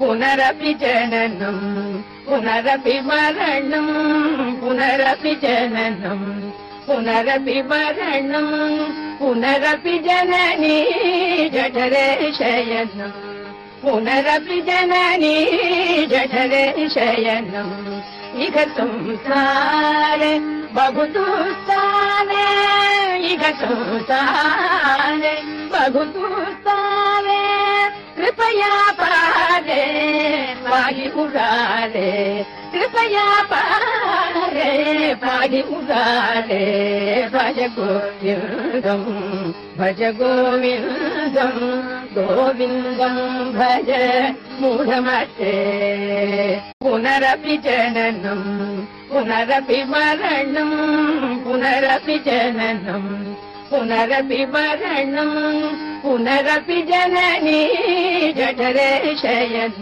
पुनरपि जननम् पुनरपि मरणम् पुनरपि जननम् पुनरपि मरणम् पुनरपि जननी जठरे शयनम् पुनरपि जननी जठरे शयनम् इह संसारे बहुदुस्ताने इह संसारे बहुदुस्ताने कृपया पारे पाहि मुरारे कृपया पारे पाहि मुरारे भज गोविन्दम् भज गोविन्दम् गोविन्दम् भज मूढमते पुनरपि जननम् पुनरपि मरणम् पुनरपि जननम् पुनरपि मरणम् पुनरपि जननी जठरे शयनम्